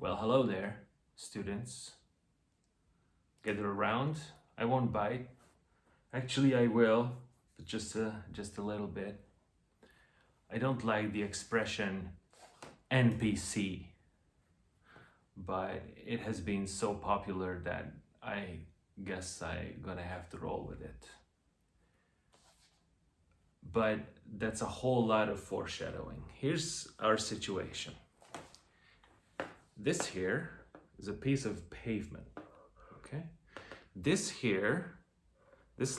Well, hello there, students. Gather around. I won't bite. Actually, I will, but just a little bit. I don't like the expression NPC, but it has been so popular that I guess I'm gonna have to roll with it. But that's a whole lot of foreshadowing. Here's our situation. This here is a piece of pavement, okay? This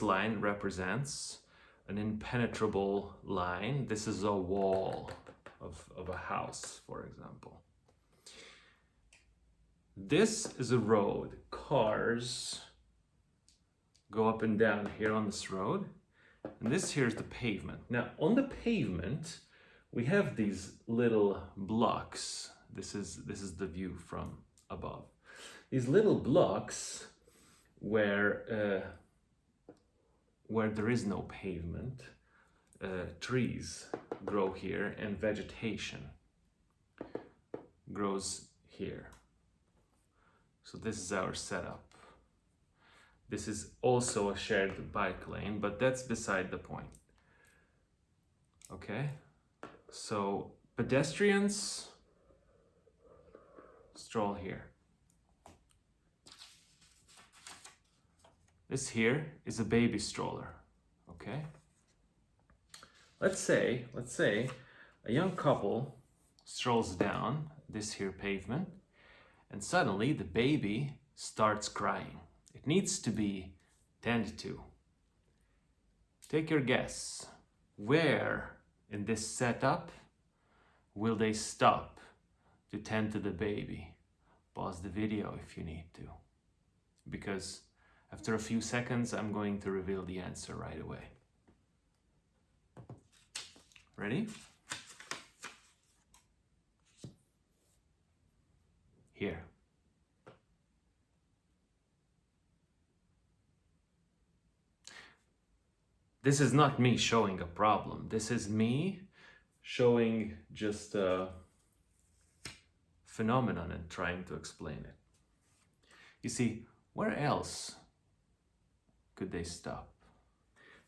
line represents an impenetrable line. This is a wall of a house, for example. This is a road. Cars go up and down here on this road. And this here is the pavement. Now, on the pavement, we have these little blocks. This is the view from above. These little blocks where there is no pavement, trees grow here and vegetation grows here. So this is our setup. This is also a shared bike lane, but that's beside the point. Okay, so pedestrians stroll here. This here is a baby stroller, okay? Let's say a young couple strolls down this here pavement and suddenly the baby starts crying. It needs to be tended to. Take your guess. Where in this setup will they stop to tend to the baby? Pause the video if you need to, because after a few seconds I'm going to reveal the answer right away. Ready? Here. This is not me showing a problem. This is me showing just a phenomenon and trying to explain it. You see, where else could they stop?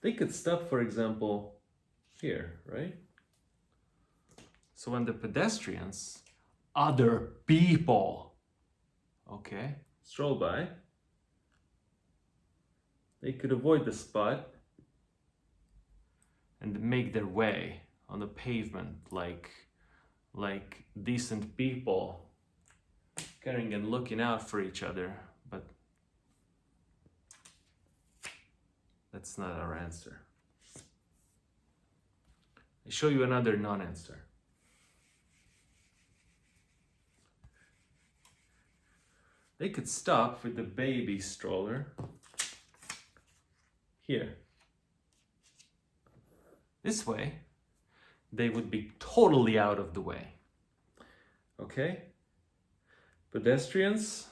They could stop, for example, here, right? So when the pedestrians, other people, okay, stroll by, they could avoid the spot and make their way on the pavement like decent people, caring and looking out for each other. But that's not our answer. I show you another non-answer. They could stop with the baby stroller here. This way, they would be totally out of the way. Okay? Pedestrians,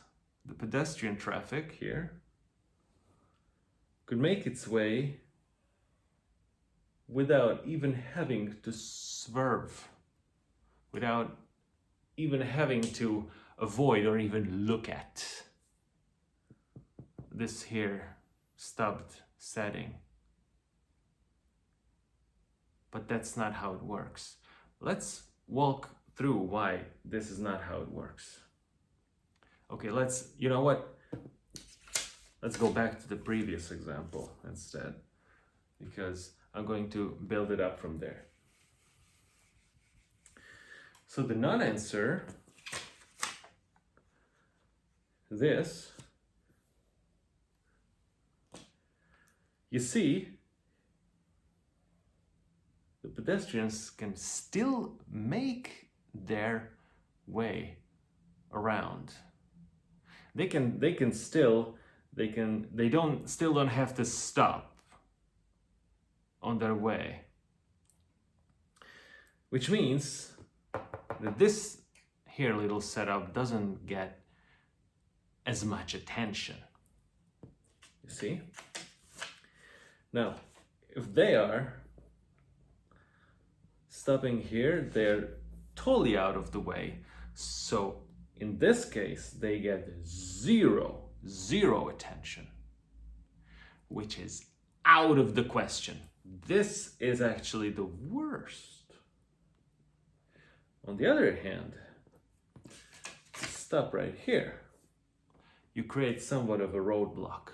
the pedestrian traffic here, could make its way without even having to swerve, without even having to avoid or even look at this here stubbed setting. But that's not how it works. Let's walk through why this is not how it works. Okay, you know what? Let's go back to the previous example instead, because I'm going to build it up from there. So the non-answer, this, you see, the pedestrians can still make their way around. They still don't have to stop on their way. Which means that this here little setup doesn't get as much attention. You see? Now, if they are stopping here, they're totally out of the way. So In this case, they get zero attention, which is out of the question. This is actually the worst. On the other hand, stop right here. You create somewhat of a roadblock,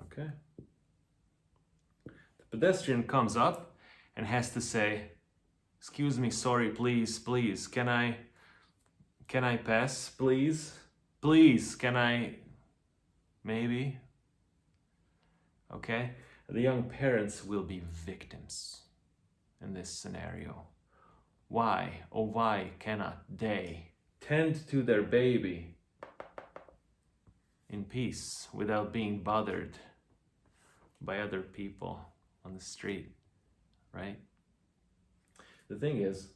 okay? The pedestrian comes up and has to say, excuse me, sorry, please, can I pass, please? Please, can I, maybe? Okay? The young parents will be victims in this scenario. Why, oh why cannot they tend to their baby in peace without being bothered by other people on the street, right? The thing is,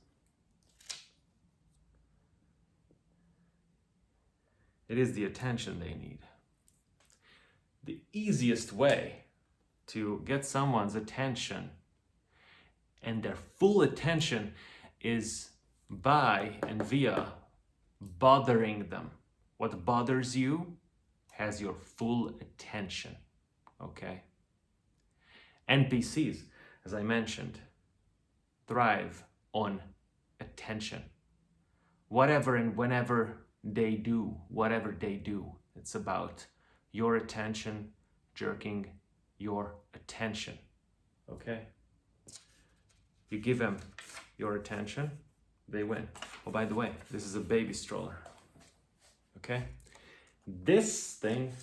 it is the attention they need. The easiest way to get someone's attention and their full attention is by and via bothering them. What bothers you has your full attention, okay? NPCs, as I mentioned, thrive on attention. Whatever and whenever they do, whatever they do, it's about your attention, jerking your attention, okay? You give them your attention, they win. Oh, by the way, this is a baby stroller, okay? This thing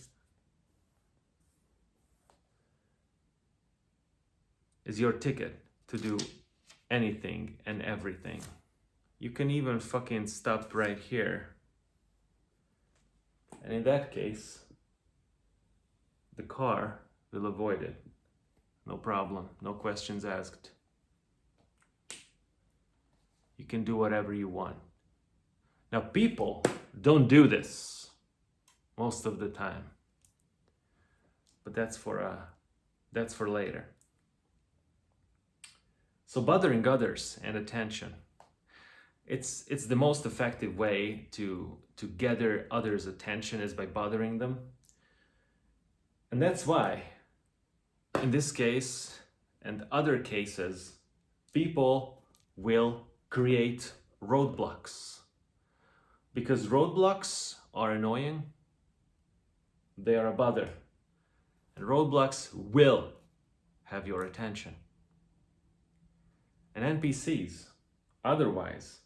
is your ticket to do anything and everything. You can even fucking stop right here. And in that case, the car will avoid it. No problem, no questions asked. You can do whatever you want. Now, people don't do this most of the time, but that's for later. So bothering others and attention, it's the most effective way to gather others' attention is by bothering them. And that's why, in this case and other cases, people will create roadblocks. Because roadblocks are annoying, they are a bother. And roadblocks will have your attention. And NPCs, otherwise,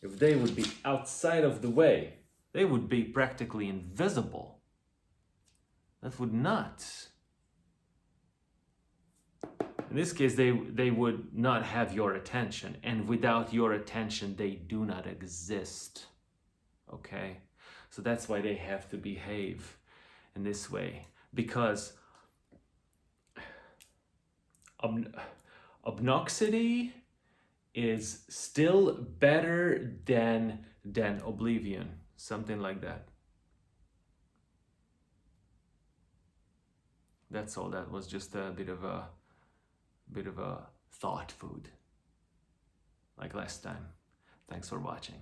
if they would be outside of the way, they would be practically invisible. That would not. In this case, they would not have your attention. And without your attention, they do not exist. Okay? So that's why they have to behave in this way. Because obnoxity is still better than oblivion, something like that. That's all. That was just a bit of a thought food, like last time. Thanks for watching.